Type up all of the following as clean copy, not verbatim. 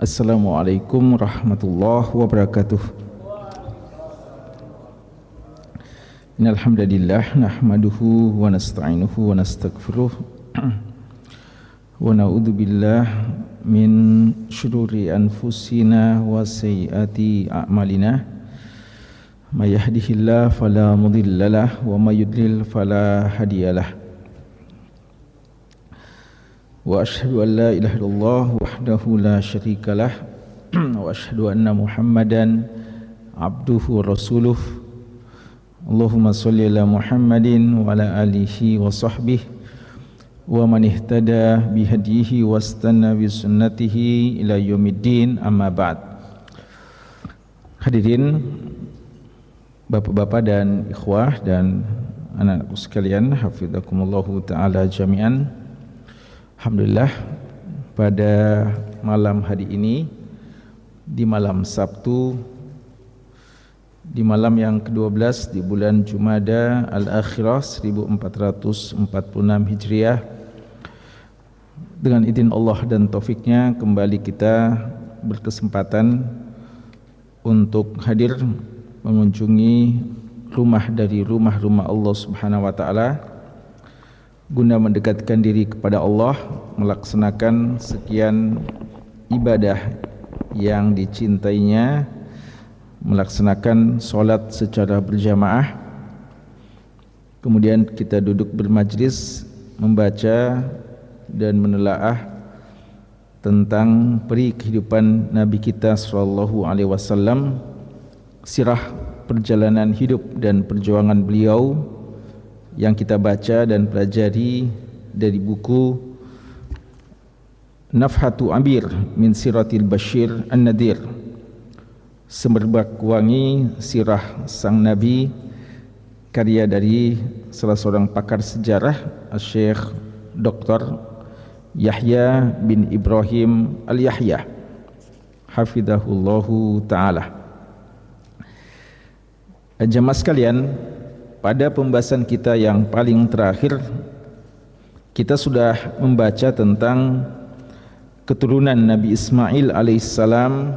Assalamualaikum warahmatullahi wabarakatuh. Innal hamdalillah nahmaduhu wa nasta'inuhu wa nastaghfiruh wa na'udzu billah min syururi anfusina wa sayyiati a'malina. May yahdihillahu fala mudhillalah wa may yudlil fala hadiyalah. Wa asyhadu an la ilaha illallah wahdahu la syarikalah wa asyhadu anna Muhammadan abduhu wa rasuluh. Allahumma shalli ala Muhammadin wa ala alihi wa sahbihi wa man ihtada bihadihi wastanna bi sunnatihi ila yaumiddin, amma ba'd. Hadirin bapak-bapak dan ikhwah dan anak-anakku sekalian, hafizakumullahu taala jami'an. Alhamdulillah, pada malam hari ini, di malam Sabtu, di malam yang ke-12 di bulan Jumada Al-Akhirah 1446 Hijriah, dengan izin Allah dan taufiknya kembali kita berkesempatan untuk hadir mengunjungi rumah dari rumah-rumah Allah Subhanahu wa taala guna mendekatkan diri kepada Allah, melaksanakan sekian ibadah yang dicintainya, melaksanakan solat secara berjamaah, kemudian kita duduk bermajlis membaca dan menelaah tentang peri kehidupan Nabi kita sallallahu alaihi wasallam, sirah perjalanan hidup dan perjuangan beliau yang kita baca dan pelajari dari buku Nafhatu Amir min Siratil Bashir An-Nadir, Semerbak Wangi Sirah Sang Nabi, karya dari salah seorang pakar sejarah, Syekh Dr. Yahya bin Ibrahim Al-Yahya, hafizahullahu ta'ala. Jamaah sekalian, pada pembahasan kita yang paling terakhir, kita sudah membaca tentang keturunan Nabi Ismail alaihissalam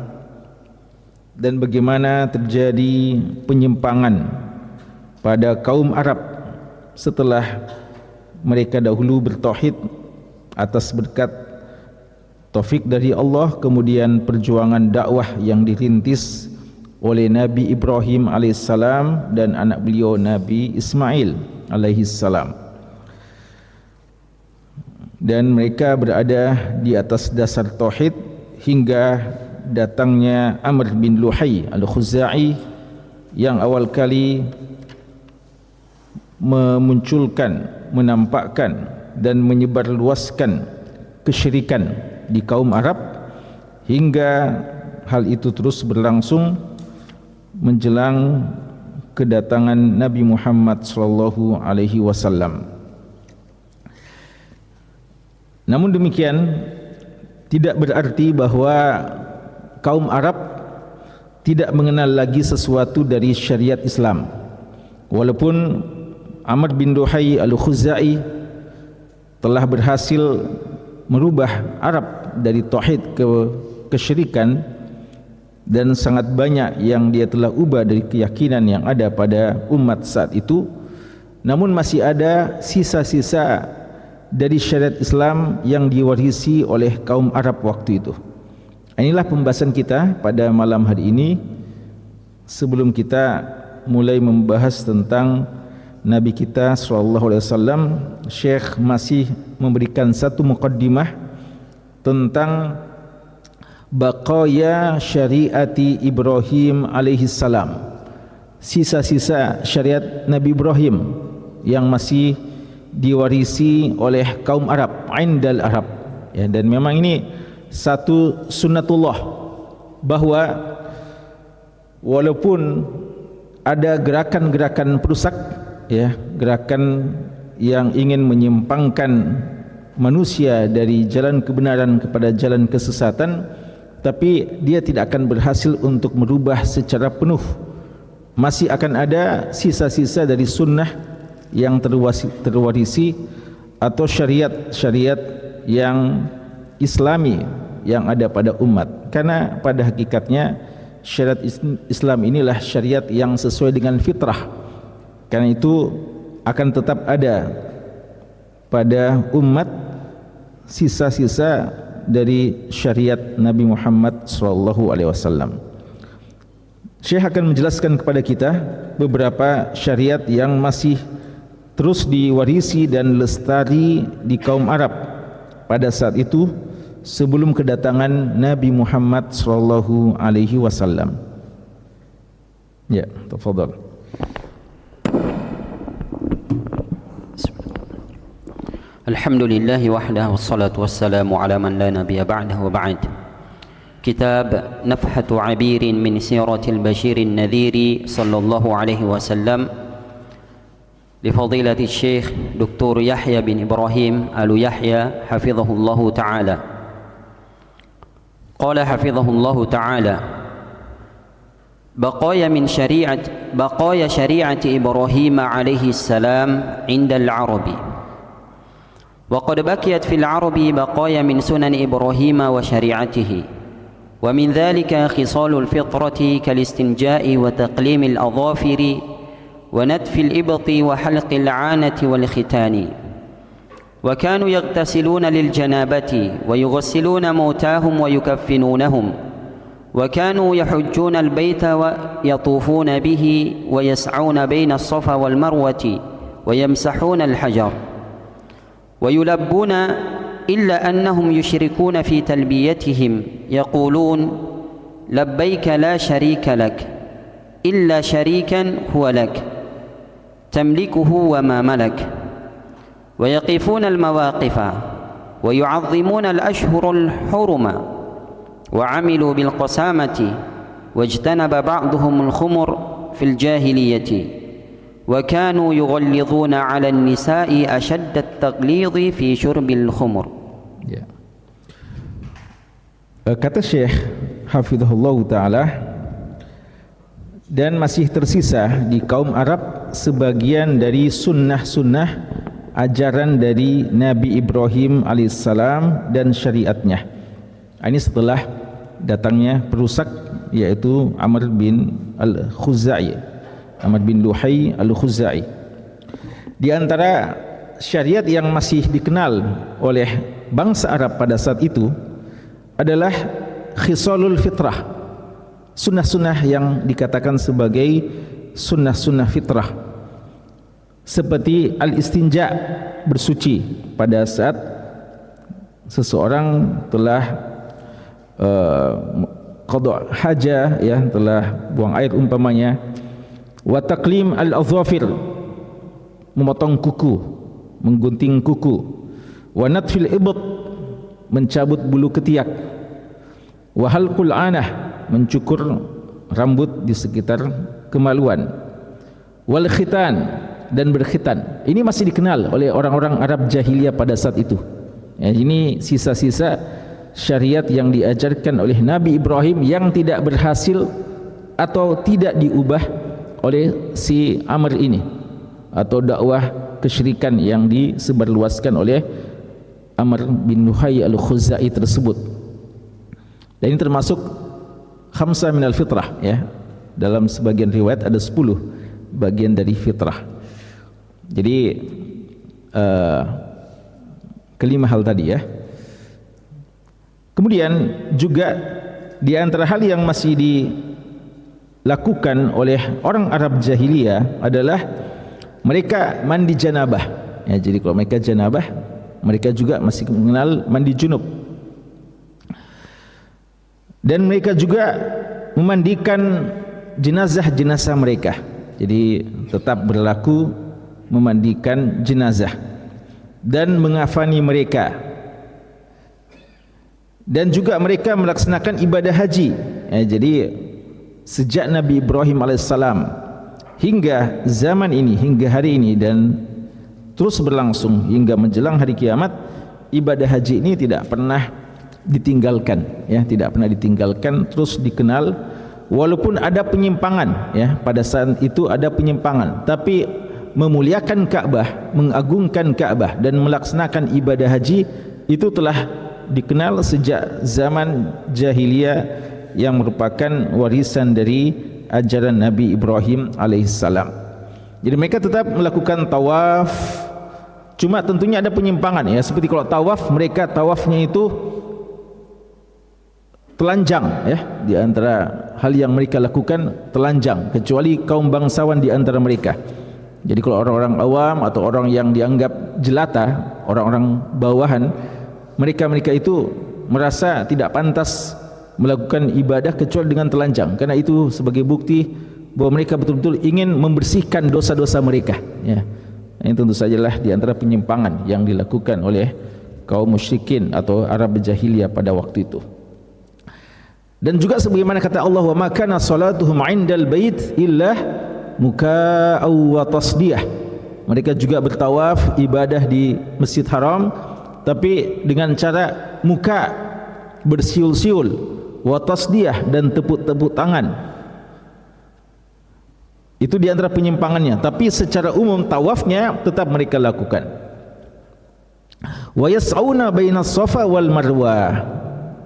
dan bagaimana terjadi penyimpangan pada kaum Arab setelah mereka dahulu bertauhid atas berkat taufik dari Allah, kemudian perjuangan dakwah yang dirintis oleh Nabi Ibrahim alaihissalam dan anak beliau Nabi Ismail alaihissalam, dan mereka berada di atas dasar tauhid hingga datangnya Amr bin Luhai al-Khuzai yang awal kali memunculkan, menampakkan dan menyebarluaskan kesyirikan di kaum Arab, hingga hal itu terus berlangsung menjelang kedatangan Nabi Muhammad sallallahu alaihi wasallam. Namun demikian tidak berarti bahwa kaum Arab tidak mengenal lagi sesuatu dari syariat Islam. Walaupun Amr bin Luhai al-Khuzai telah berhasil merubah Arab dari tauhid ke kesyirikan, dan sangat banyak yang dia telah ubah dari keyakinan yang ada pada umat saat itu, namun masih ada sisa-sisa dari syariat Islam yang diwarisi oleh kaum Arab waktu itu. Inilah pembahasan kita pada malam hari ini. Sebelum kita mulai membahas tentang Nabi kita sallallahu alaihi wasallam, Syekh masih memberikan satu muqaddimah tentang baqaya syariati Ibrahim alaihissalam, sisa-sisa syariat Nabi Ibrahim yang masih diwarisi oleh kaum Arab, indal Arab, ya. Dan memang ini satu sunnatullah, bahwa walaupun ada gerakan-gerakan perusak, ya, gerakan yang ingin menyimpangkan manusia dari jalan kebenaran kepada jalan kesesatan, tapi dia tidak akan berhasil untuk merubah secara penuh. Masih akan ada sisa-sisa dari sunnah yang terwarisi atau syariat-syariat yang Islami yang ada pada umat, karena pada hakikatnya syariat Islam inilah syariat yang sesuai dengan fitrah. Karena itu akan tetap ada pada umat sisa-sisa dari syariat Nabi Muhammad SAW. Syekh akan menjelaskan kepada kita beberapa syariat yang masih terus diwarisi dan lestari di kaum Arab pada saat itu sebelum kedatangan Nabi Muhammad SAW. Ya, tafadhal. Alhamdulillah wahdahu wassalatu wassalamu ala man la nabiyya ba'dahu wa ba'd. Kitab Nafhatu 'Abirin min Siratil Bashirin Nadhiri sallallahu alaihi wasallam لفضيلة الشيخ دكتور يحيى بن إبراهيم آل يحيى حفظه الله تعالى. قال حفظه الله تعالى: بقايا شريعة إبراهيم عليه السلام عند العرب. وقد بقيت في العرب بقايا من سنن إبراهيم وشريعته، ومن ذلك خصال الفطرة كالاستنجاء وتقليم الأظافر ونتف الإبط وحلق العانة والختان. وكانوا يغتسلون للجنابة ويغسلون موتاهم ويكفنونهم. وكانوا يحجون البيت ويطوفون به ويسعون بين الصفا والمروة ويمسحون الحجر ويلبون، إلا أنهم يشركون في تلبيتهم يقولون: لبيك لا شريك لك إلا شريكا هو لك تملكه وما ملك. ويقفون المواقف ويعظمون الأشهر الحرم، وعملوا بالقسامة، واجتنب بعضهم الخمر في الجاهلية، وكانوا يغلظون على النساء أشد التغليظ في شرب الخمر. Kata Syekh hafizahullah ta'ala, dan masih tersisa di kaum Arab sebagian dari sunnah-sunnah ajaran dari Nabi Ibrahim alaihissalam dan syariatnya. Ini setelah datangnya perusak, yaitu Amr bin Al-Khuzai, Amr bin Luhai Al-Khuzai. Di antara syariat yang masih dikenal oleh bangsa Arab pada saat itu adalah khisalul fitrah, sunnah-sunnah yang dikatakan sebagai sunnah-sunnah fitrah, seperti al-istinja, bersuci pada saat seseorang telah qada hajah, ya, telah buang air umpamanya. Wa taqlim al-adhafir, memotong kuku, menggunting kuku. Wa natfil ibt, mencabut bulu ketiak. Wa halqul anah, mencukur rambut di sekitar kemaluan. Wal khitan, dan berkhitan. Ini masih dikenal oleh orang-orang Arab jahiliyah pada saat itu. Ya, ini sisa-sisa syariat yang diajarkan oleh Nabi Ibrahim yang tidak berhasil atau tidak diubah oleh si Amr ini, atau dakwah kesyirikan yang disebarluaskan oleh Amr bin Luhai Al-Khuzai tersebut. Dan ini termasuk khamsah minal fitrah, ya. Dalam sebagian riwayat ada 10 bagian dari fitrah. Jadi kelima hal tadi, ya. Kemudian juga di antara hal yang masih dilakukan oleh orang Arab jahiliyah adalah mereka mandi janabah. Ya, jadi kalau mereka janabah, mereka juga masih mengenal mandi junub. Dan mereka juga memandikan jenazah-jenazah mereka. Jadi tetap berlaku memandikan jenazah dan mengafani mereka. Dan juga mereka melaksanakan ibadah haji. Jadi sejak Nabi Ibrahim alaihissalam hingga zaman ini, hingga hari ini, dan terus berlangsung hingga menjelang hari kiamat, ibadah haji ini tidak pernah ditinggalkan, ya, tidak pernah ditinggalkan, terus dikenal. Walaupun ada penyimpangan, ya, pada saat itu ada penyimpangan, tapi memuliakan Ka'bah, mengagungkan Ka'bah dan melaksanakan ibadah haji itu telah dikenal sejak zaman jahiliyah yang merupakan warisan dari ajaran Nabi Ibrahim alaihissalam. Jadi mereka tetap melakukan tawaf, cuma tentunya ada penyimpangan ya. Seperti kalau tawaf, mereka tawafnya itu telanjang ya, di antara hal yang mereka lakukan telanjang, kecuali kaum bangsawan di antara mereka. Jadi kalau orang-orang awam atau orang yang dianggap jelata, orang-orang bawahan, mereka itu merasa tidak pantas melakukan ibadah kecuali dengan telanjang, karena itu sebagai bukti bahwa mereka betul-betul ingin membersihkan dosa-dosa mereka ya. Ini tentu sajalah di antara penyimpangan yang dilakukan oleh kaum musyrikin atau Arab jahiliyah pada waktu itu. Dan juga sebagaimana kata Allah, wa ma kana salatuhum 'indal bait illa muka'aw wa tasdiyah. Mereka juga bertawaf ibadah di Masjid Haram tapi dengan cara muka, bersiul-siul, wa tasdiyah, dan tepuk-tepuk tangan. Itu di antara penyimpangannya, tapi secara umum tawafnya tetap mereka lakukan. Wa yas'auna bainas safa wal marwah,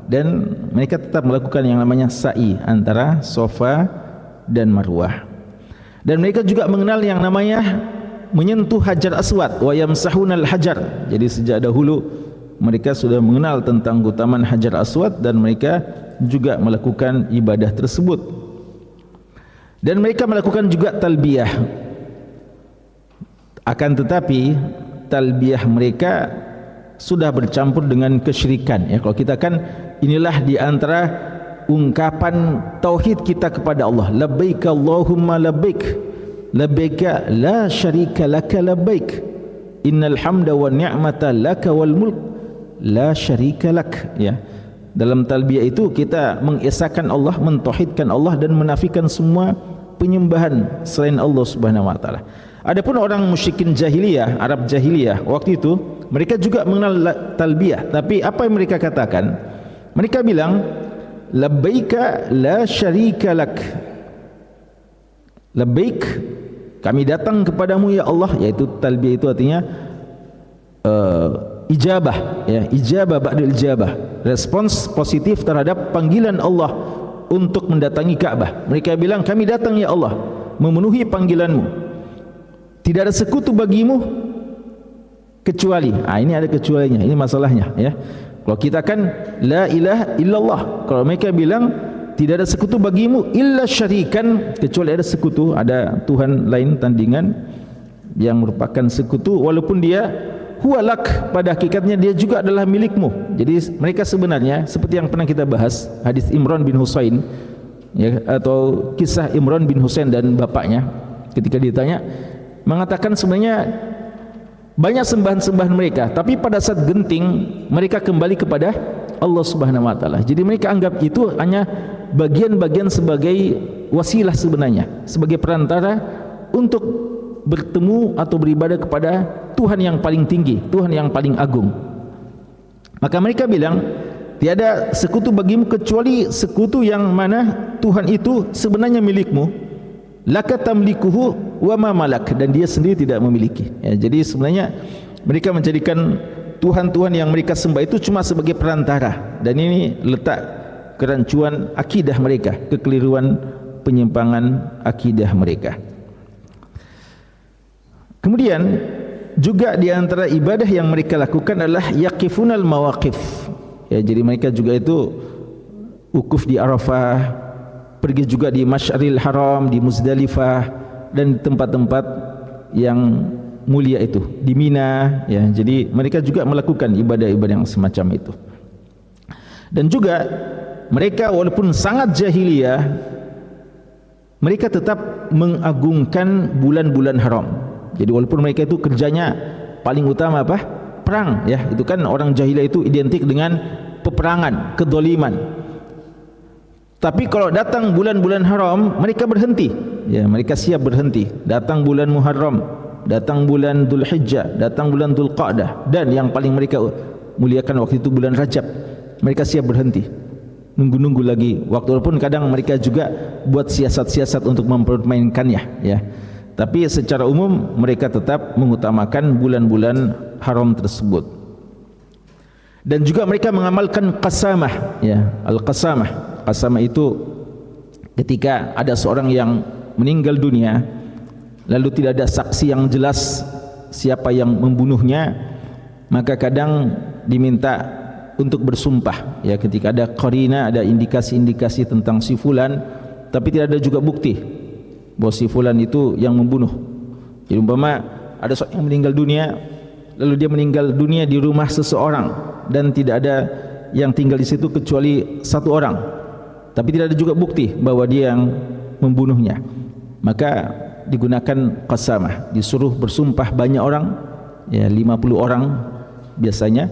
dan mereka tetap melakukan yang namanya sa'i antara Safa dan Marwah. Dan mereka juga mengenal yang namanya menyentuh Hajar Aswad, wa yamsahunal hajar. Jadi sejak dahulu mereka sudah mengenal tentang keutamaan Hajar Aswad dan mereka juga melakukan ibadah tersebut. Dan mereka melakukan juga talbiyah. Akan tetapi talbiyah mereka sudah bercampur dengan kesyirikan ya. Kalau kita kan inilah di antara ungkapan tauhid kita kepada Allah, labbaik Allahumma labbaik, labbaik la syarika laka labbaik, innal hamda wan ni'mata laka wal mulk la syarika lak ya. Dalam talbiyah itu kita mengesahkan Allah, mentauhidkan Allah dan menafikan semua penyembahan selain Allah Subhanahu wa taala. Adapun orang musyrikin jahiliyah, Arab jahiliyah waktu itu, mereka juga mengenal talbiyah, tapi apa yang mereka katakan? Mereka bilang labbaika la syarika lak, labbaik, kami datang kepadamu ya Allah, yaitu talbiyah itu artinya ijabah ya, ijabah ba'dal ijabah, respons positif terhadap panggilan Allah untuk mendatangi Ka'bah. Mereka bilang kami datang ya Allah memenuhi panggilanmu, tidak ada sekutu bagimu kecuali. Ini ada kecualinya, ini masalahnya ya. Kalau kita kan la ilaha illallah, kalau mereka bilang tidak ada sekutu bagimu illa syarikan, kecuali ada sekutu, ada Tuhan lain tandingan yang merupakan sekutu, walaupun dia huwalak, pada hakikatnya dia juga adalah milikmu. Jadi mereka sebenarnya seperti yang pernah kita bahas, hadis Imran bin Husain ya, atau kisah Imran bin Husain dan bapaknya ketika ditanya, mengatakan sebenarnya banyak sembahan-sembahan mereka, tapi pada saat genting mereka kembali kepada Allah Subhanahu wa taala. Jadi mereka anggap itu hanya bagian-bagian sebagai wasilah sebenarnya, sebagai perantara untuk bertemu atau beribadah kepada Tuhan yang paling tinggi, Tuhan yang paling agung. Maka mereka bilang tiada sekutu bagimu kecuali sekutu yang mana Tuhan itu sebenarnya milikmu, laka tamlikuhu wa ma malak, dan dia sendiri tidak memiliki ya. Jadi sebenarnya mereka menjadikan Tuhan-Tuhan yang mereka sembah itu cuma sebagai perantara, dan ini letak kerancuan akidah mereka, kekeliruan penyimpangan akidah mereka. Kemudian juga di antara ibadah yang mereka lakukan adalah yaqifunal mawaqif ya. Jadi mereka juga itu wukuf di Arafah, pergi juga di Masy'aril Haram, di Muzdalifah, dan di tempat-tempat yang mulia itu, di Mina ya. Jadi mereka juga melakukan ibadah-ibadah yang semacam itu. Dan juga mereka walaupun sangat jahiliyah, mereka tetap mengagungkan bulan-bulan haram. Jadi walaupun mereka itu kerjanya paling utama apa? Perang ya. Itu kan orang jahiliyah itu identik dengan peperangan, kedzaliman. Tapi kalau datang bulan-bulan haram, mereka berhenti ya, mereka siap berhenti. Datang bulan Muharram, datang bulan Dzulhijjah, datang bulan Dzulqa'dah, dan yang paling mereka muliakan waktu itu bulan Rajab, mereka siap berhenti, nunggu-nunggu lagi waktu. Walaupun kadang mereka juga buat siasat-siasat untuk mempermainkannya ya, tapi secara umum mereka tetap mengutamakan bulan-bulan haram tersebut. Dan juga mereka mengamalkan qasamah, ya, al-qasamah. Qasamah itu ketika ada seorang yang meninggal dunia lalu tidak ada saksi yang jelas siapa yang membunuhnya, maka kadang diminta untuk bersumpah, ya, ketika ada qarina, ada indikasi-indikasi tentang si fulan tapi tidak ada juga bukti bahwa si fulan itu yang membunuh. Jadi umpama ada seorang yang meninggal dunia lalu dia meninggal dunia di rumah seseorang dan tidak ada yang tinggal di situ kecuali satu orang, tapi tidak ada juga bukti bahwa dia yang membunuhnya, maka digunakan qasamah, disuruh bersumpah banyak orang, ya, 50 orang biasanya,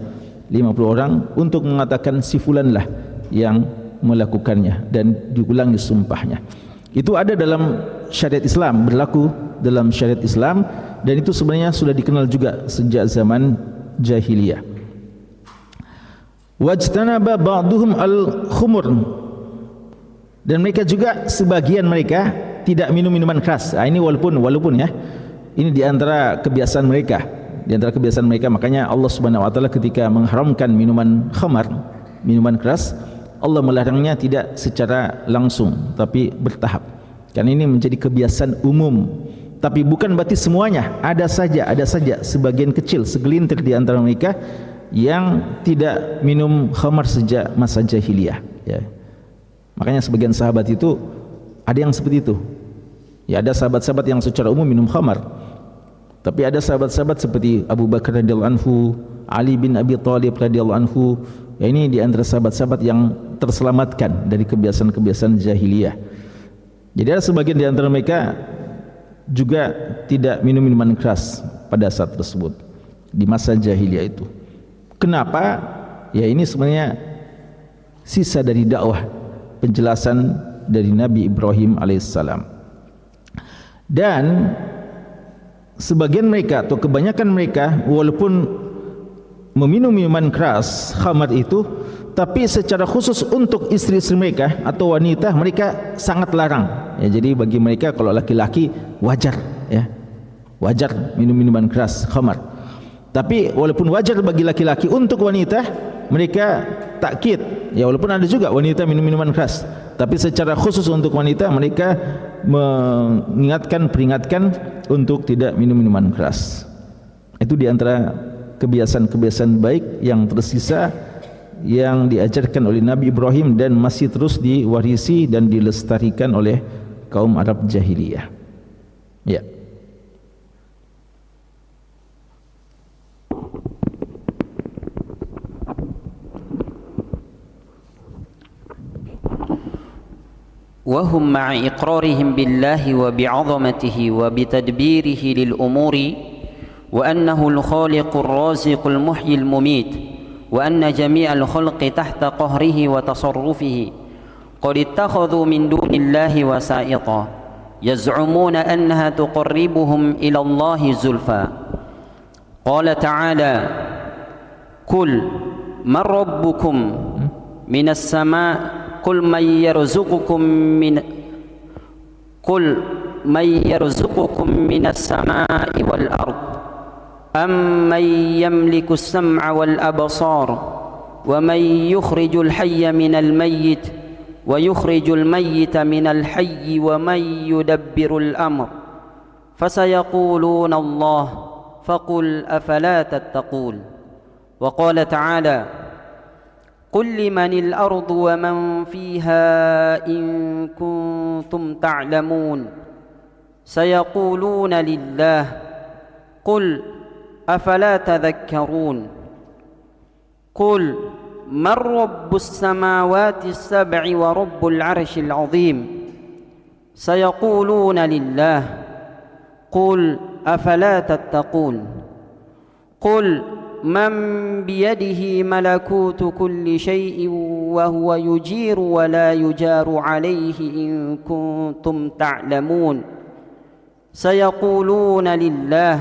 50 orang untuk mengatakan si fulan lah yang melakukannya dan diulangi sumpahnya. Itu ada dalam syariat Islam, berlaku dalam syariat Islam, dan itu sebenarnya sudah dikenal juga sejak zaman jahiliyah. Wajtanaba ba'duhum al-khumur, dan mereka juga sebagian mereka tidak minum minuman keras. Ini walaupun ya, ini diantara kebiasaan mereka, makanya Allah Subhanahu Wa Taala ketika mengharamkan minuman khamar, minuman keras, Allah melarangnya tidak secara langsung tapi bertahap, karena ini menjadi kebiasaan umum. Tapi bukan berarti semuanya, ada saja sebagian kecil, segelintir di antara mereka yang tidak minum khamar sejak masa jahiliyah, ya. Makanya sebagian sahabat itu ada yang seperti itu, ya, ada sahabat-sahabat yang secara umum minum khamar, tapi ada sahabat-sahabat seperti Abu Bakar radhiyallahu anhu, Ali bin Abi Thalib radhiyallahu anhu, ya, ini di antara sahabat-sahabat yang terselamatkan dari kebiasaan-kebiasaan jahiliyah. Jadi ada sebagian di antara mereka juga tidak minum minuman keras pada saat tersebut di masa jahiliyah itu. Kenapa? Ya, ini sebenarnya sisa dari dakwah, penjelasan dari Nabi Ibrahim alaihissalam. Dan sebagian mereka atau kebanyakan mereka walaupun meminum minuman keras, khamar itu, tapi secara khusus untuk istri-istri mereka atau wanita, mereka sangat larang. Ya, jadi bagi mereka kalau laki-laki wajar, ya, wajar minum minuman keras, khamar. Tapi walaupun wajar bagi laki-laki, untuk wanita mereka takkid, ya, walaupun ada juga wanita minum minuman keras, tapi secara khusus untuk wanita mereka peringatkan untuk tidak minum minuman keras. Itu diantara kebiasaan-kebiasaan baik yang tersisa yang diajarkan oleh Nabi Ibrahim dan masih terus diwarisi dan dilestarikan oleh kaum Arab jahiliyah. Ya. وهم مع إقرارهم بالله وبعظمته وبتدبيره للأمور وأنه الخالق الرازق المحيي المميت وأن جميع الخلق تحت قهره وتصرفه قد اتخذوا من دون الله وسائطا يزعمون أنها تقربهم إلى الله زلفى. قال تعالى: قل من ربكم من السماء قل من يرزقكم من السماء والأرض أمن يملك السمع والأبصار ومن يخرج الحي من الميت ويخرج الميت من الحي ومن يدبر الأمر فسيقولون الله فقل أفلا تتقون. وقال تعالى: قل لمن الأرض ومن فيها إن كنتم تعلمون سيقولون لله قل أفلا تذكرون. قل من رب السماوات السبع ورب العرش العظيم سيقولون لله قل أفلا تتقون. قل من بيده ملكوت كل شيء وهو يجير ولا يجار عليه إن كنتم تعلمون سيقولون لله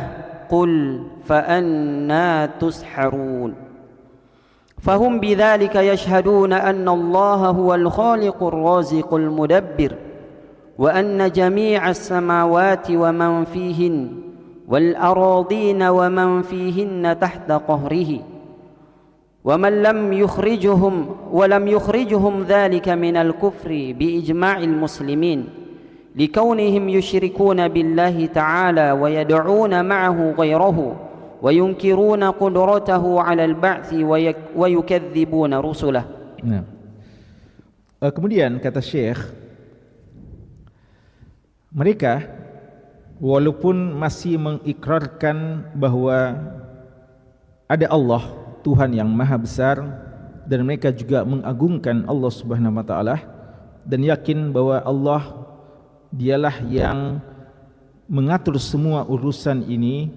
قل فأنى تسحرون. فهم بذلك يشهدون أن الله هو الخالق الرازق المدبر وأن جميع السماوات ومن فيهن والأراضين ومن فيهن تحت قهره ولم يخرجهم ذلك من الكفر بإجماع المسلمين لكونهم يشركون بالله تعالى ويدعون معه غيره وينكرون قدرته على البعث ويكذبون رسله. Nah. Kemudian kata Syekh, mereka walaupun masih mengikrarkan bahwa ada Allah, Tuhan yang maha besar, dan mereka juga mengagungkan Allah Subhanahu wa taala dan yakin bahwa Allah dialah yang mengatur semua urusan ini,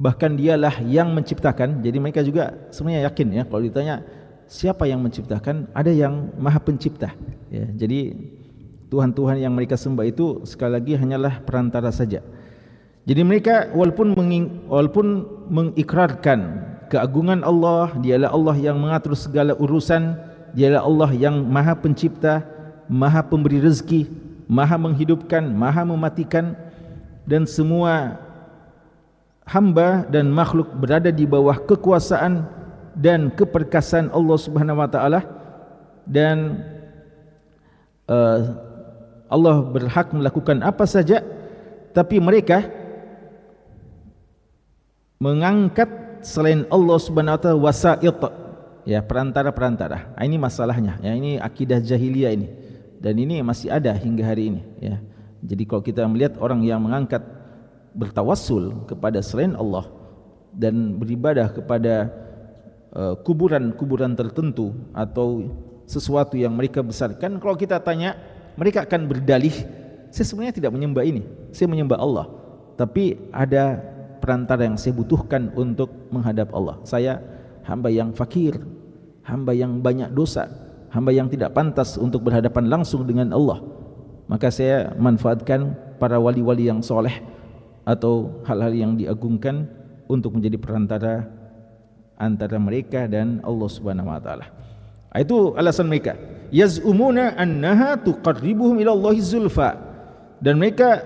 bahkan dialah yang menciptakan. Jadi mereka juga sebenarnya yakin ya, kalau ditanya siapa yang menciptakan, ada yang maha pencipta ya. Jadi Tuhan-Tuhan yang mereka sembah itu sekali lagi hanyalah perantara saja. Jadi mereka walaupun mengikrarkan keagungan Allah, dialah Allah yang mengatur segala urusan, dialah Allah yang maha pencipta, maha pemberi rezeki, maha menghidupkan, maha mematikan, dan semua hamba dan makhluk berada di bawah kekuasaan dan keperkasaan Allah Subhanahu wa taala, dan Allah berhak melakukan apa saja, tapi mereka mengangkat selain Allah Subhanahu wa taala wasait, ya, perantara-perantara. Ini masalahnya ya, ini akidah jahiliyah ini, dan ini masih ada hingga hari ini ya. Jadi kalau kita melihat orang yang mengangkat bertawassul kepada selain Allah dan beribadah kepada kuburan-kuburan tertentu atau sesuatu yang mereka besarkan, kalau kita tanya, mereka akan berdalih, saya sebenarnya tidak menyembah ini, saya menyembah Allah, tapi ada perantara yang saya butuhkan untuk menghadap Allah. Saya hamba yang fakir, hamba yang banyak dosa, hamba yang tidak pantas untuk berhadapan langsung dengan Allah, maka saya manfaatkan para wali-wali yang soleh atau hal-hal yang diagungkan untuk menjadi perantara antara mereka dan Allah Subhanahu wa taala. Itu alasan mereka. Yaz'umuna annaha tuqarribuhum ila Allahi zulfa. Dan mereka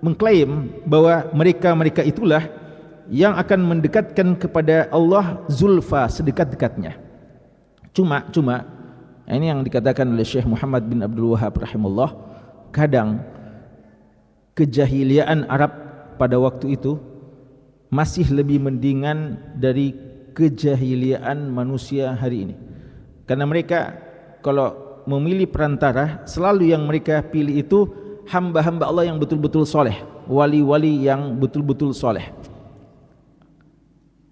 mengklaim bahwa mereka itulah yang akan mendekatkan kepada Allah zulfa, sedekat-dekatnya. Cuma ini yang dikatakan oleh Syekh Muhammad bin Abdul Wahhab rahimahullah, kadang kejahiliaan Arab pada waktu itu masih lebih mendingan dari kejahiliaan manusia hari ini. Karena mereka kalau memilih perantara, selalu yang mereka pilih itu hamba-hamba Allah yang betul-betul soleh, wali-wali yang betul-betul soleh.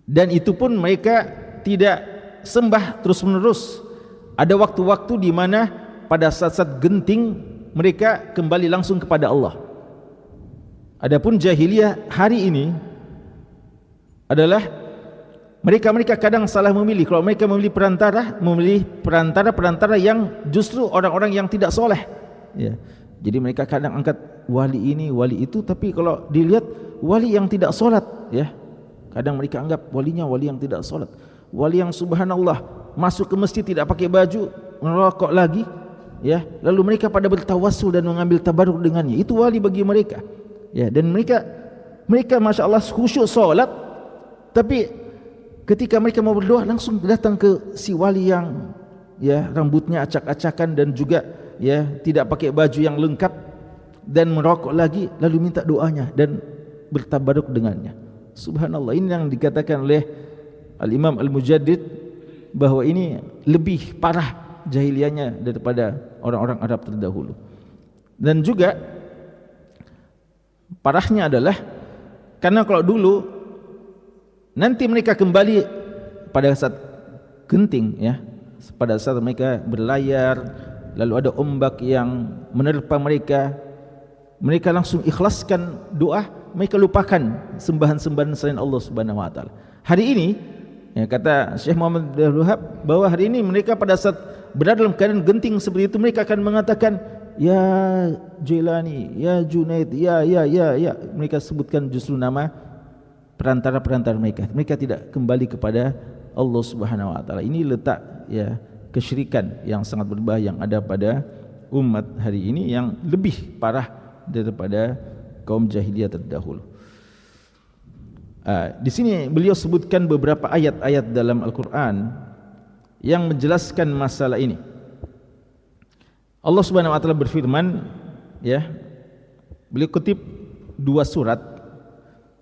Dan itu pun mereka tidak sembah terus-menerus. Ada waktu-waktu di mana pada saat-saat genting mereka kembali langsung kepada Allah. Adapun jahiliyah hari ini adalah mereka kadang salah memilih. Kalau mereka memilih perantara yang justru orang-orang yang tidak soleh ya. Jadi mereka kadang angkat wali ini, wali itu, tapi kalau dilihat wali yang tidak solat ya, kadang mereka anggap walinya wali yang tidak solat, wali yang subhanallah masuk ke masjid tidak pakai baju, merokok lagi ya, lalu mereka pada bertawassul dan mengambil tabarruk dengannya. Itu wali bagi mereka ya. Dan mereka masya Allah khusyuk solat, tapi ketika mereka mau berdoa langsung datang ke si wali yang ya rambutnya acak-acakan dan juga ya tidak pakai baju yang lengkap dan merokok lagi, lalu minta doanya dan bertabaruk dengannya. Subhanallah, ini yang dikatakan oleh Al-Imam Al-Mujaddid bahwa ini lebih parah jahiliyahnya daripada orang-orang Arab terdahulu. Dan juga parahnya adalah karena kalau dulu nanti mereka kembali pada saat genting ya, pada saat mereka berlayar lalu ada ombak yang menerpa mereka, mereka langsung ikhlaskan doa, mereka lupakan sembahan-sembahan selain Allah Subhanahu wa taala. Hari ini ya, kata Syekh Muhammad bin Abdul Wahhab bahwa hari ini mereka pada saat berada dalam keadaan genting seperti itu, mereka akan mengatakan ya Jailani, ya Junaid, ya. Mereka sebutkan justru nama perantara-perantara mereka. Mereka tidak kembali kepada Allah Subhanahu wa taala. Ini letak ya kesyirikan yang sangat berbahaya yang ada pada umat hari ini, yang lebih parah daripada kaum jahiliyah terdahulu. Di sini beliau sebutkan beberapa ayat-ayat dalam Al-Quran yang menjelaskan masalah ini. Allah Subhanahu wa taala berfirman, ya. Beliau kutip dua surat.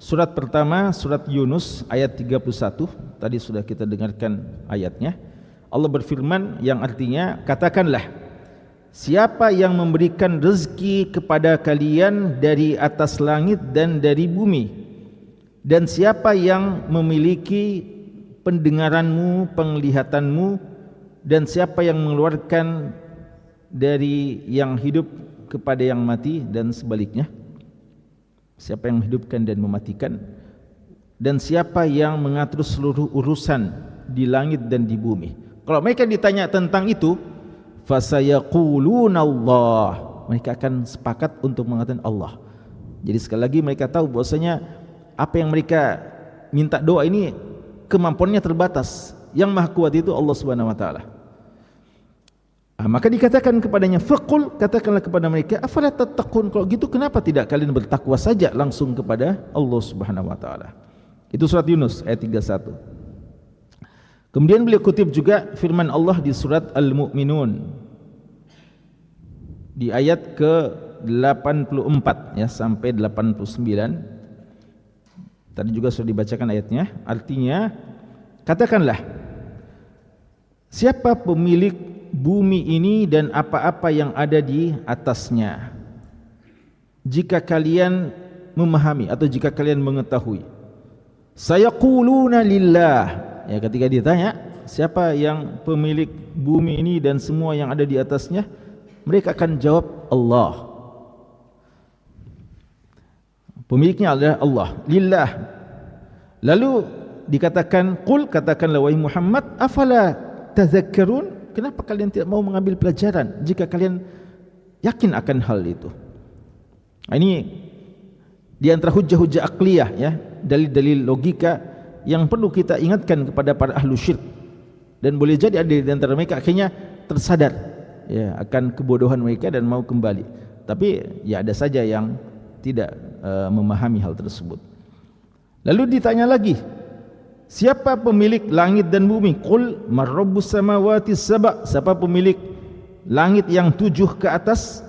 Surat pertama surat Yunus ayat 31, tadi sudah kita dengarkan ayatnya. Allah berfirman yang artinya, katakanlah, siapa yang memberikan rezeki kepada kalian dari atas langit dan dari bumi, dan siapa yang memiliki pendengaranmu, penglihatanmu, dan siapa yang mengeluarkan dari yang hidup kepada yang mati dan sebaliknya, siapa yang menghidupkan dan mematikan, dan siapa yang mengatur seluruh urusan di langit dan di bumi. Kalau mereka ditanya tentang itu, fasayaquluna Allah, mereka akan sepakat untuk mengatakan Allah. Jadi sekali lagi mereka tahu bahwasanya apa yang mereka minta doa ini kemampuannya terbatas. Yang Maha Kuat itu Allah Subhanahu wa taala. Maka dikatakan kepadanya, faqul, katakanlah kepada mereka, afala tattaqun, kalau gitu kenapa tidak kalian bertakwa saja langsung kepada Allah Subhanahu wa taala. Itu surat Yunus ayat 31. Kemudian beliau kutip juga firman Allah di surat Al-Mu'minun di ayat ke-84 ya sampai 89. Tadi juga sudah dibacakan ayatnya. Artinya, katakanlah, siapa pemilik bumi ini dan apa-apa yang ada di atasnya, jika kalian memahami atau jika kalian mengetahui. Sayaquluna lillah, ya, ketika ditanya siapa yang pemilik bumi ini dan semua yang ada di atasnya, mereka akan jawab Allah. Pemiliknya adalah Allah, lillah. Lalu dikatakan, qul, katakanlah wahai Muhammad, afala tadhakkarun, kenapa kalian tidak mau mengambil pelajaran jika kalian yakin akan hal itu. Ini di antara hujah-hujah akliyah, ya, dalil-dalil logika yang perlu kita ingatkan kepada para ahlu syirk, dan boleh jadi ada di antara mereka akhirnya tersadar, ya, akan kebodohan mereka dan mau kembali. Tapi ya ada saja yang tidak memahami hal tersebut. Lalu ditanya lagi, siapa pemilik langit dan bumi? Qul marrabbus samawati sab'a, siapa pemilik langit yang 7 ke atas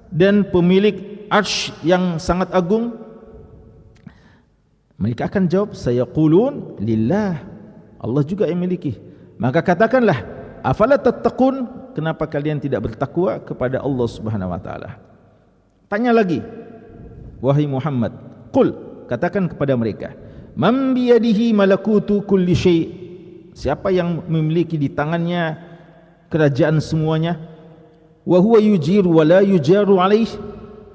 dan pemilik arsy yang sangat agung? Mereka akan jawab, sayaqulun lillah, Allah juga yang memiliki. Maka katakanlah, afala tattaqun, kenapa kalian tidak bertakwa kepada Allah Subhanahu wa taala? Tanya lagi, wahai Muhammad, qul, katakan kepada mereka, man biyadihi malakutu kulli syai', siapa yang memiliki di tangannya kerajaan semuanya, wa huwa yujiru wa la yujaru alaih,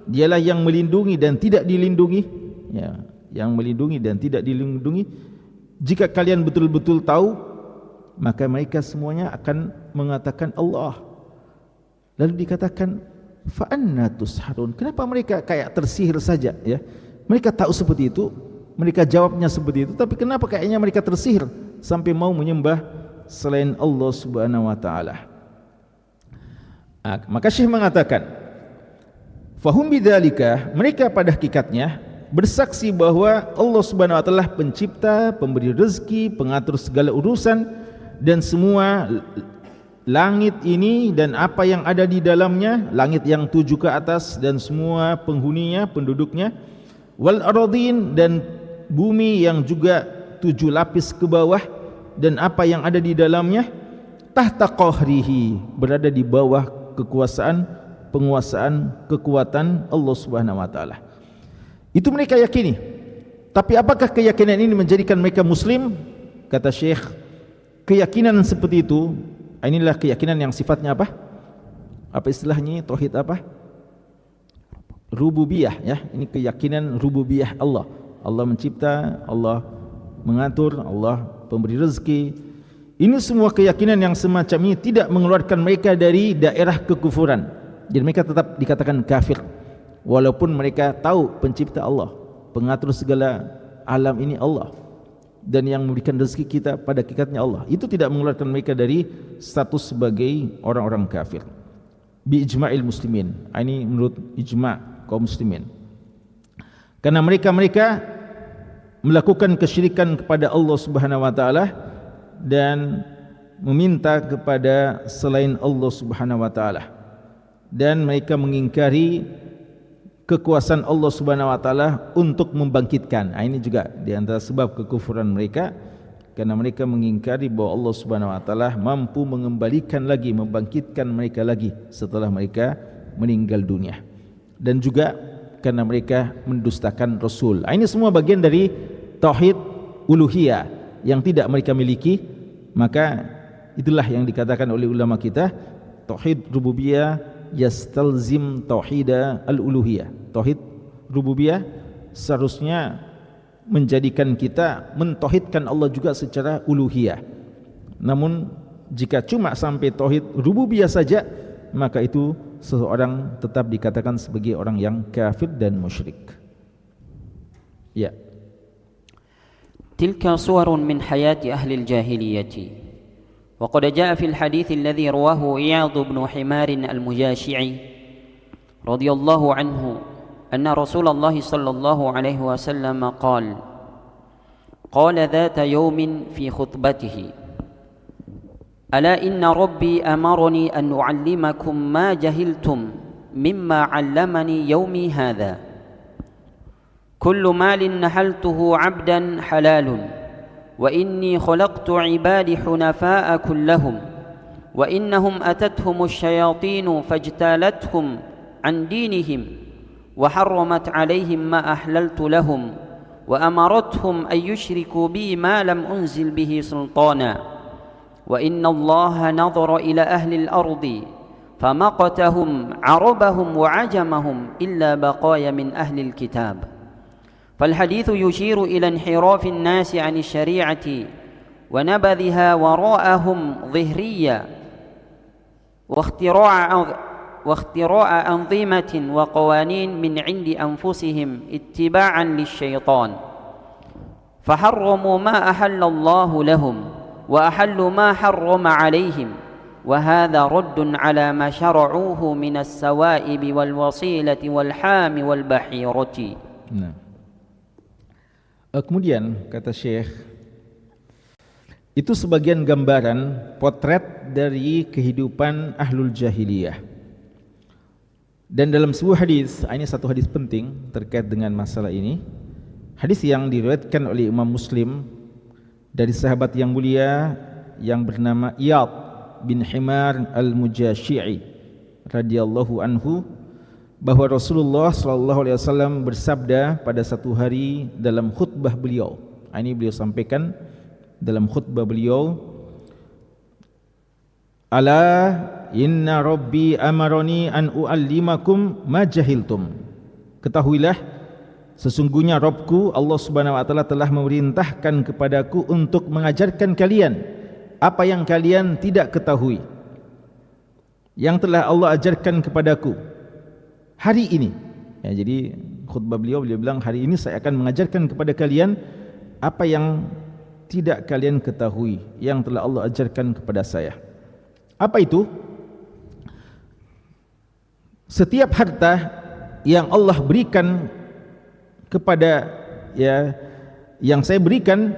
dialah yang melindungi dan tidak dilindungi, ya, yang melindungi dan tidak dilindungi. Jika kalian betul-betul tahu, maka mereka semuanya akan mengatakan Allah. Lalu dikatakan, fa anna tusharun, kenapa mereka kayak tersihir saja, ya? Mereka tahu seperti itu, mereka jawabnya seperti itu, tapi kenapa kayaknya mereka tersihir sampai mau menyembah selain Allah Subhanahu wa taala? Maka Syekh mengatakan, fahum bidzalika, mereka pada hakikatnya bersaksi bahwa Allah Subhanahu wa taala pencipta, pemberi rezeki, pengatur segala urusan, dan semua langit ini dan apa yang ada di dalamnya, langit yang 7 ke atas dan semua penghuninya, penduduknya, wal aradin, dan bumi yang juga 7 lapis ke bawah dan apa yang ada di dalamnya, tahta qahrihi, berada di bawah kekuasaan, penguasaan, kekuatan Allah Subhanahu wa taala. Itu mereka yakini. Tapi apakah keyakinan ini menjadikan mereka muslim? Kata Syekh, keyakinan seperti itu, inilah keyakinan yang sifatnya apa? Apa istilahnya? Tauhid apa? Rububiyah, ya. Ini keyakinan rububiyah Allah. Allah mencipta, Allah mengatur, Allah pemberi rezeki. Ini semua keyakinan yang semacam ini tidak mengeluarkan mereka dari daerah kekufuran. Jadi mereka tetap dikatakan kafir, walaupun mereka tahu pencipta Allah, pengatur segala alam ini Allah, dan yang memberikan rezeki kita pada hakikatnya Allah. Itu tidak mengeluarkan mereka dari status sebagai orang-orang kafir. Bi ijma'il muslimin. Ini menurut ijma' kaum muslimin. Karena mereka melakukan kesyirikan kepada Allah Subhanahu wa taala dan meminta kepada selain Allah Subhanahu wa taala, dan mereka mengingkari kekuasaan Allah Subhanahu wa taala untuk membangkitkan. Ini juga di antara sebab kekufuran mereka, karena mereka mengingkari bahawa Allah Subhanahu wa taala mampu mengembalikan lagi, membangkitkan mereka lagi setelah mereka meninggal dunia, dan juga karena mereka mendustakan Rasul. Ini semua bagian dari tauhid uluhiyah yang tidak mereka miliki. Maka itulah yang dikatakan oleh ulama kita, tauhid rububiyah yastalzim tauhida al-uluhiyah. Tauhid rububiyah seharusnya menjadikan kita mentauhidkan Allah juga secara uluhiyah. Namun jika cuma sampai tauhid rububiyah saja, maka itu seseorang tetap dikatakan sebagai orang yang kafir dan musyrik. Ya. تلك صور من حياة أهل الجاهلية، وقد جاء في الحديث الذي رواه عياض بن حمار المجاشعي رضي الله عنه أن رسول الله صلى الله عليه وسلم قال ذات يوم في خطبته: ألا إن ربي أمرني أن أعلمكم ما جهلتم مما علمني يومي هذا، كل مال نحلته عبدا حلال، وإني خلقت عبادي حنفاء كلهم، وإنهم أتتهم الشياطين فاجتالتهم عن دينهم، وحرمت عليهم ما أحللت لهم، وأمرتهم أن يشركوا بي ما لم أنزل به سلطانا، وإن الله نظر إلى أهل الأرض فمقتهم عربهم وعجمهم إلا بقايا من أهل الكتاب. فالحديث يشير إلى انحراف الناس عن الشريعة ونبذها وراءهم ظهريا، واختراع أنظمة وقوانين من عند أنفسهم اتباعا للشيطان، فحرموا ما أحل الله لهم وأحلوا ما حرم عليهم، وهذا رد على ما شرعوه من السوائب والوصيلة والحام والبحيرة. Kemudian kata Syekh, itu sebagian gambaran potret dari kehidupan ahlul jahiliyah. Dan dalam sebuah hadis, ini satu hadis penting terkait dengan masalah ini, hadis yang diriwayatkan oleh Imam Muslim dari sahabat yang mulia yang bernama Iyad bin Himar al-Mujashi'i radhiyallahu anhu, bahwa Rasulullah SAW bersabda pada satu hari dalam khutbah beliau. Ini beliau sampaikan dalam khutbah beliau, "Ala inna rabbi amaroni an u'allimakum ma jahiltum." Ketahuilah, sesungguhnya Rabbku Allah Subhanahu wa taala telah memerintahkan kepadaku untuk mengajarkan kalian apa yang kalian tidak ketahui, yang telah Allah ajarkan kepadaku hari ini. Ya, jadi khutbah beliau bilang, hari ini saya akan mengajarkan kepada kalian apa yang tidak kalian ketahui, yang telah Allah ajarkan kepada saya. Apa itu? Setiap harta yang Allah berikan kepada, ya, yang saya berikan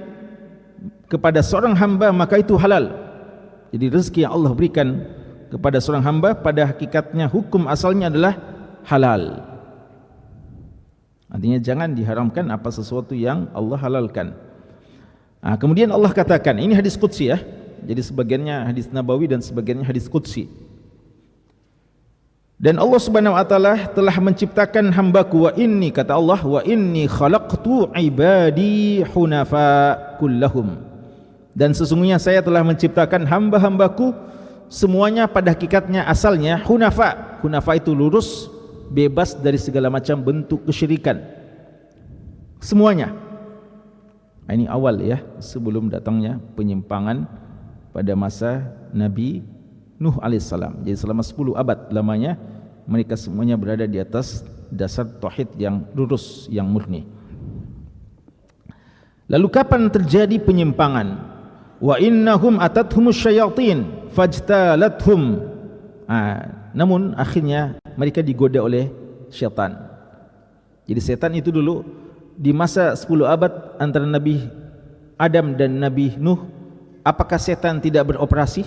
kepada seorang hamba, maka itu halal. Jadi rezeki yang Allah berikan kepada seorang hamba pada hakikatnya hukum asalnya adalah halal. Artinya jangan diharamkan apa sesuatu yang Allah halalkan. Kemudian Allah katakan, ini hadis qudsi ya. Jadi sebagiannya hadis nabawi dan sebagiannya hadis qudsi. Dan Allah Subhanahu wa taala telah menciptakan hambaku, wa inni, kata Allah, wa inni khalaqtu ibadi hunafa kullahum. Dan sesungguhnya saya telah menciptakan hamba-hambaku semuanya pada hakikatnya asalnya hunafa. Hunafa itu lurus, bebas dari segala macam bentuk kesyirikan semuanya. Ini awal ya, sebelum datangnya penyimpangan pada masa Nabi Nuh alaihissalam. Jadi selama 10 abad lamanya mereka semuanya berada di atas dasar tauhid yang lurus, yang murni. Lalu kapan terjadi penyimpangan? Wa innahum atathumus syayatin fajtalathum. Namun akhirnya mereka digoda oleh syaitan. Jadi setan itu dulu di masa 10 abad antara Nabi Adam dan Nabi Nuh, apakah setan tidak beroperasi?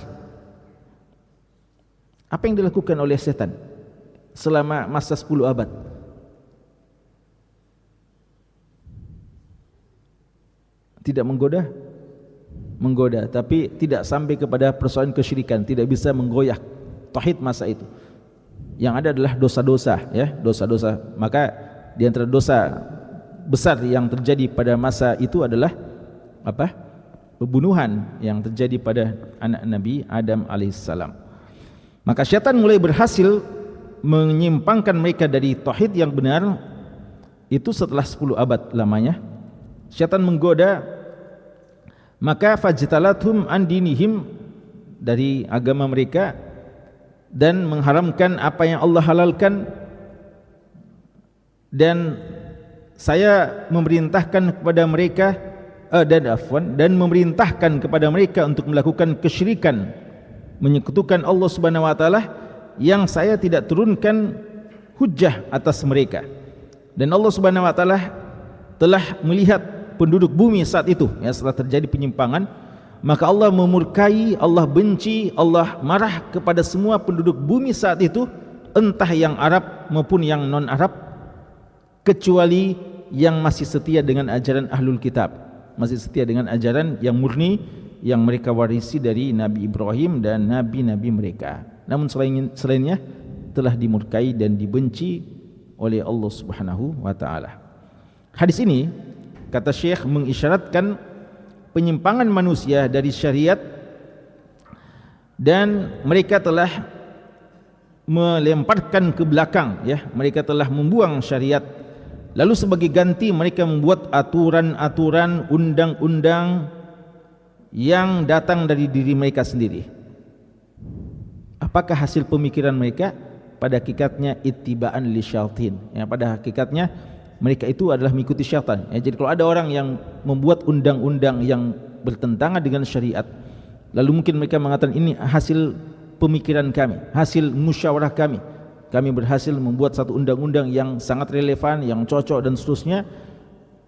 Apa yang dilakukan oleh setan selama masa 10 abad? Tidak menggoda? Menggoda, tapi tidak sampai kepada persoalan kesyirikan, tidak bisa menggoyah tauhid masa itu. Yang ada adalah dosa-dosa, ya, dosa-dosa. Maka di antara dosa besar yang terjadi pada masa itu adalah apa? Pembunuhan yang terjadi pada anak Nabi Adam alaihissalam. Maka syaitan mulai berhasil menyimpangkan mereka dari tauhid yang benar itu setelah 10 abad lamanya. Syaitan menggoda, maka fajtalathum an dinihim, dari agama mereka, dan mengharamkan apa yang Allah halalkan. Dan saya memerintahkan kepada mereka dan memerintahkan kepada mereka untuk melakukan kesyirikan, menyekutukan Allah Subhanahu wa taala, yang saya tidak turunkan hujjah atas mereka. Dan Allah Subhanahu wa taala telah melihat penduduk bumi saat itu, ya, setelah terjadi penyimpangan, maka Allah memurkai, Allah benci, Allah marah kepada semua penduduk bumi saat itu, entah yang Arab maupun yang non-Arab, kecuali yang masih setia dengan ajaran Ahlul Kitab, masih setia dengan ajaran yang murni yang mereka warisi dari Nabi Ibrahim dan nabi-nabi mereka. Namun selainnya telah dimurkai dan dibenci oleh Allah Subhanahu wa taala. Hadis ini, kata Syekh, mengisyaratkan penyimpangan manusia dari syariat, dan mereka telah melemparkan ke belakang, ya, mereka telah membuang syariat. Lalu sebagai ganti mereka membuat aturan-aturan, undang-undang yang datang dari diri mereka sendiri. Apakah hasil pemikiran mereka? Pada hakikatnya ittiba'an li syaitin, ya, pada hakikatnya mereka itu adalah mengikuti syaitan, ya. Jadi kalau ada orang yang membuat undang-undang yang bertentangan dengan syariat, lalu mungkin mereka mengatakan ini hasil pemikiran kami, hasil musyawarah kami, kami berhasil membuat satu undang-undang yang sangat relevan, yang cocok dan seterusnya,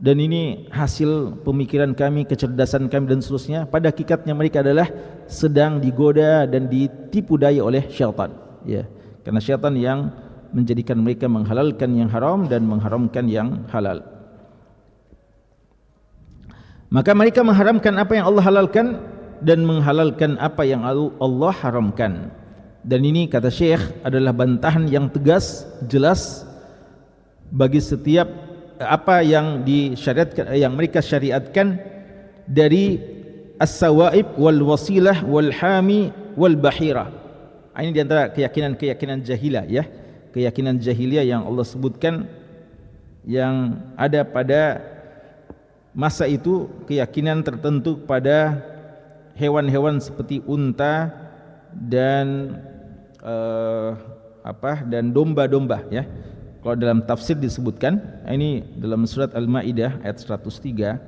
dan ini hasil pemikiran kami, kecerdasan kami dan seterusnya. Pada hakikatnya mereka adalah sedang digoda dan ditipu daya oleh syaitan, ya, karena syaitan yang menjadikan mereka menghalalkan yang haram dan mengharamkan yang halal. Maka mereka mengharamkan apa yang Allah halalkan dan menghalalkan apa yang Allah haramkan. Dan ini, kata Syekh, adalah bantahan yang tegas, jelas bagi setiap apa yang disyariatkan, yang mereka syariatkan dari as-sawaib wal wasilah wal hami wal bahira. Ini di antara keyakinan jahilah, ya, keyakinan jahiliyah yang Allah sebutkan yang ada pada masa itu, keyakinan tertentu pada hewan-hewan seperti unta dan dan domba-domba, ya. Kalau dalam tafsir disebutkan, ini dalam surat Al-Maidah ayat 103,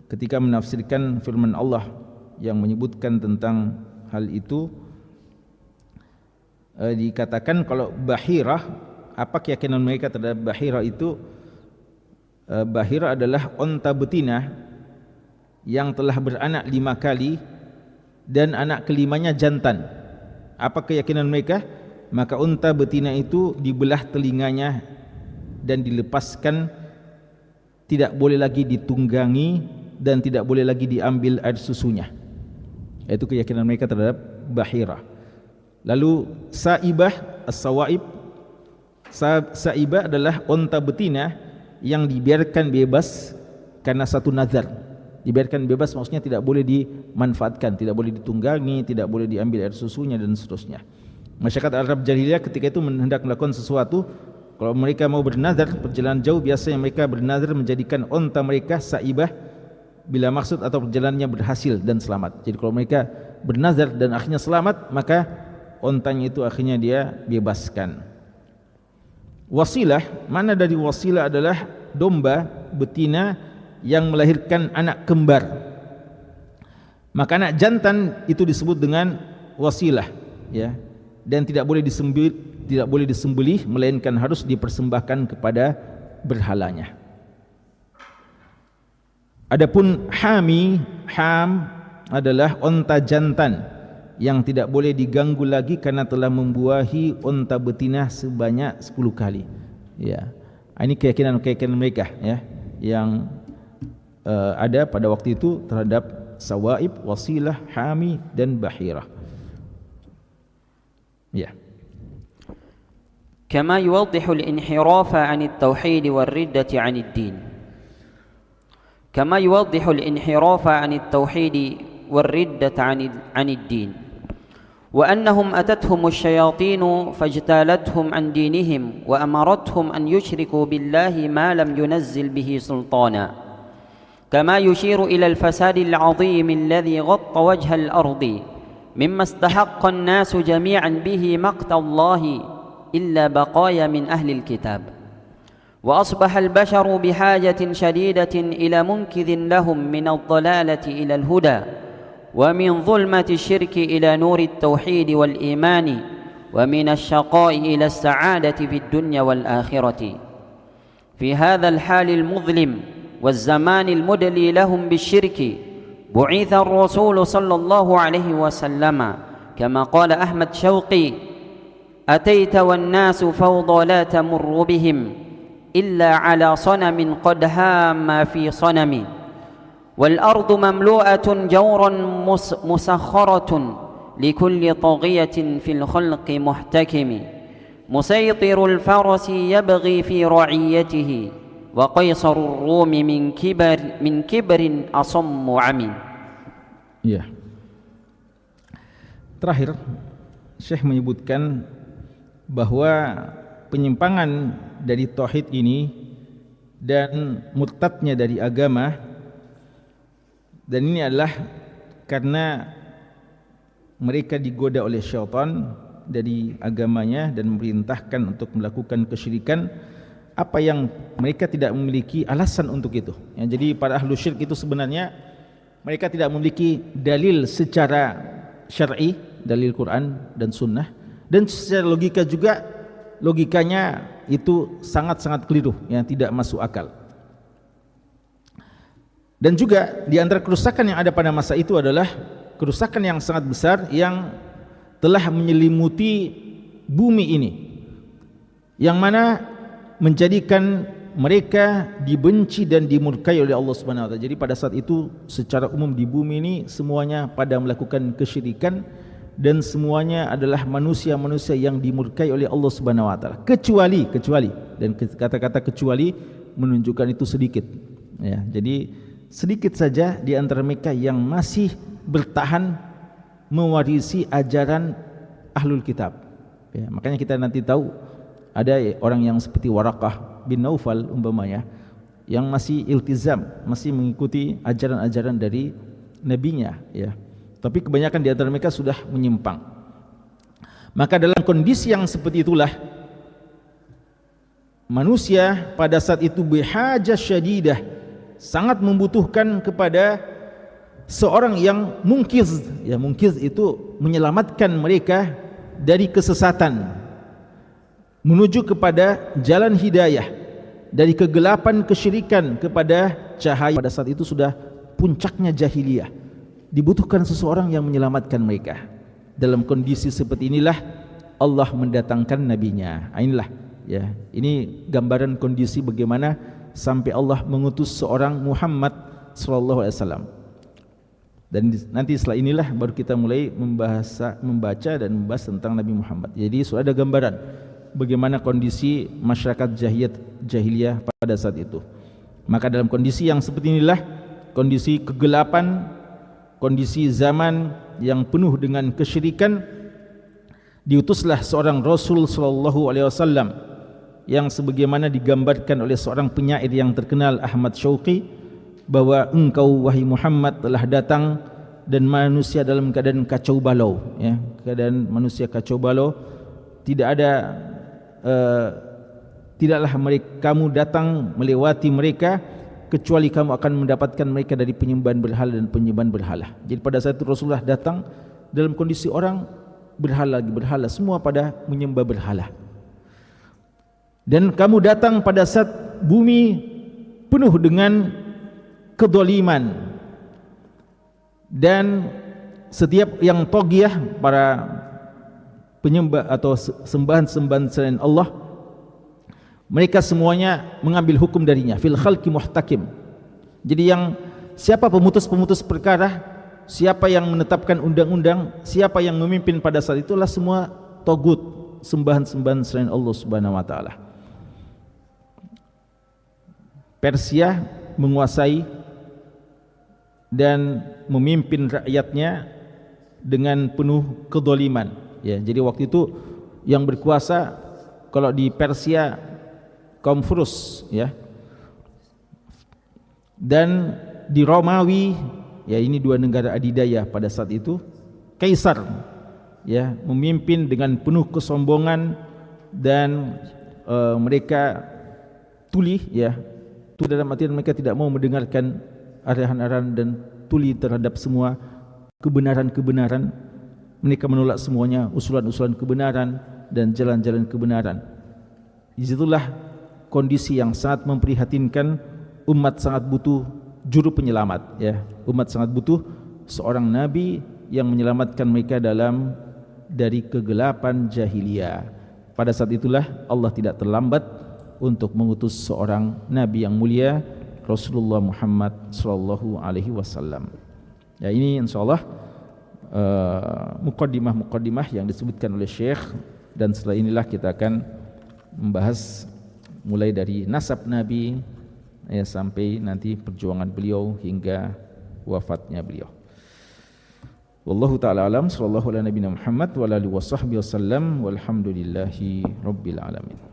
ketika menafsirkan firman Allah yang menyebutkan tentang hal itu, dikatakan kalau bahirah, apa keyakinan mereka terhadap bahirah itu? Bahirah adalah unta betina yang telah beranak 5 kali dan anak kelimanya jantan. Apa keyakinan mereka? Maka unta betina itu dibelah telinganya dan dilepaskan, tidak boleh lagi ditunggangi dan tidak boleh lagi diambil air susunya. Itu keyakinan mereka terhadap bahirah. Lalu saibah, as-sawaib, saibah adalah unta betina yang dibiarkan bebas karena satu nazar. Dibiarkan bebas maksudnya tidak boleh dimanfaatkan, tidak boleh ditunggangi, tidak boleh diambil air susunya dan seterusnya. Masyarakat Arab jahiliyah ketika itu hendak melakukan sesuatu, kalau mereka mau bernazar perjalanan jauh, biasanya mereka bernazar menjadikan unta mereka saibah bila maksud atau perjalanannya berhasil dan selamat. Jadi kalau mereka bernazar dan akhirnya selamat, maka untanya itu akhirnya dia bebaskan. Wasilah, mana dari wasilah adalah domba betina yang melahirkan anak kembar. Maka anak jantan itu disebut dengan wasilah, ya, dan tidak boleh disembelih melainkan harus dipersembahkan kepada berhalanya. Adapun ham adalah onta jantan yang tidak boleh diganggu lagi karena telah membuahi onta betina sebanyak 10 kali. Ya. Ini keyakinan mereka ya, yang ada pada waktu itu terhadap sawaib, wasilah, hami dan bahirah. Ya. كما يوضح الانحراف عن التوحيد والردة عن الدين كما يوضح الانحراف عن التوحيد والردة عن الدين وأنهم أتتهم الشياطين فاجتالتهم عن دينهم وأمرتهم أن يشركوا بالله ما لم ينزل به سلطانا كما يشير إلى الفساد العظيم الذي غطى وجه الأرض مما استحق الناس جميعا به مقت الله إلا بقايا من أهل الكتاب وأصبح البشر بحاجة شديدة إلى منقذ لهم من الضلالة إلى الهدى ومن ظلمة الشرك إلى نور التوحيد والإيمان ومن الشقاء إلى السعادة في الدنيا والآخرة في هذا الحال المظلم والزمان المدلي لهم بالشرك بعث الرسول صلى الله عليه وسلم كما قال أحمد شوقي أتيت والناس فوضى لا تمر بهم إلا على صنم قد هام في صنم والأرض مملوءة جورا مسخرة لكل طاغية في الخلق محتكم مسيطر الفرس يبغي في رعيته وقيصر الروم من كبر أصم عمي. Ya. Terakhir Syekh menyebutkan bahwa penyimpangan dari tauhid ini dan murtadnya dari agama, dan ini adalah karena mereka digoda oleh syaitan dari agamanya dan memerintahkan untuk melakukan kesyirikan apa yang mereka tidak memiliki alasan untuk itu. Ya, jadi para ahlu syirik itu sebenarnya mereka tidak memiliki dalil secara syar'i, dalil Quran dan sunnah, dan secara logika juga logikanya itu sangat-sangat keliru, yang tidak masuk akal. Dan juga di antara kerusakan yang ada pada masa itu adalah kerusakan yang sangat besar yang telah menyelimuti bumi ini, yang mana menjadikan mereka dibenci dan dimurkai oleh Allah Subhanahu wa taala. Jadi pada saat itu secara umum di bumi ini semuanya pada melakukan kesyirikan dan semuanya adalah manusia-manusia yang dimurkai oleh Allah Subhanahu wa taala, kecuali dan kata-kata kecuali menunjukkan itu sedikit. Ya, jadi sedikit saja di antara mereka yang masih bertahan mewarisi ajaran ahlul kitab. Ya, makanya kita nanti tahu ada orang yang seperti Waraqah bin Naufal umpamanya yang masih iltizam, masih mengikuti ajaran-ajaran dari nabinya, ya. Tapi kebanyakan di antara mereka sudah menyimpang. Maka dalam kondisi yang seperti itulah manusia pada saat itu bihajah syadidah, sangat membutuhkan kepada seorang yang mungkiz. Ya, mungkiz itu menyelamatkan mereka dari kesesatan menuju kepada jalan hidayah, dari kegelapan kesyirikan kepada cahaya. Pada saat itu sudah puncaknya jahiliyah. Dibutuhkan seseorang yang menyelamatkan mereka. Dalam kondisi seperti inilah Allah mendatangkan nabinya. Inilah, ya, ini gambaran kondisi bagaimana sampai Allah mengutus seorang Muhammad sallallahu alaihi wasallam. Dan nanti setelah inilah baru kita mulai membaca dan membahas tentang Nabi Muhammad. Jadi sudah ada gambaran bagaimana kondisi masyarakat jahiliyah pada saat itu. Maka dalam kondisi yang seperti inilah, kondisi kegelapan, kondisi zaman yang penuh dengan kesyirikan, diutuslah seorang Rasul sallallahu alaihi wasallam yang sebagaimana digambarkan oleh seorang penyair yang terkenal Ahmad Syauqi, bahwa engkau wahai Muhammad telah datang dan manusia dalam keadaan kacau balau, ya, keadaan manusia kacau balau, tidaklah kamu datang melewati mereka kecuali kamu akan mendapatkan mereka dari penyembahan berhala dan penyembahan berhala. Jadi pada saat itu Rasulullah datang dalam kondisi orang berhala, semua pada menyembah berhala. Dan kamu datang pada saat bumi penuh dengan kedoliman, dan setiap yang togiyah, para penyembah atau sembahan-sembahan selain Allah, mereka semuanya mengambil hukum darinya. Fil khalqi muhtakim. Jadi yang siapa pemutus-pemutus perkara, siapa yang menetapkan undang-undang, siapa yang memimpin pada saat itulah semua togut, sembahan-sembahan selain Allah Subhanahu wa taala. Persia menguasai dan memimpin rakyatnya dengan penuh kedoliman, ya. Jadi waktu itu yang berkuasa kalau di Persia kaum Furus, ya. Dan di Romawi, ya, ini dua negara adidaya pada saat itu, Kaisar, ya, memimpin dengan penuh kesombongan dan mereka tuli, ya. Itu dalam artian mereka tidak mau mendengarkan arahan-arahan dan tuli terhadap semua kebenaran-kebenaran. Mereka menolak semuanya, usulan-usulan kebenaran dan jalan-jalan kebenaran. Disitulah kondisi yang sangat memprihatinkan. Umat sangat butuh juru penyelamat, ya. Umat sangat butuh seorang nabi yang menyelamatkan mereka dari kegelapan jahiliyah. Pada saat itulah Allah tidak terlambat untuk mengutus seorang nabi yang mulia, Rasulullah Muhammad sallallahu alaihi wasallam. Ya, ini insyaallah muqaddimah yang disebutkan oleh Syekh, dan setelah inilah kita akan membahas mulai dari nasab Nabi, ya, sampai nanti perjuangan beliau hingga wafatnya beliau. Wallahu ta'ala alam, sallallahu ala nabiyina Muhammad wa ala alihi wasahbihi wasallam, walhamdulillahi rabbil alamin.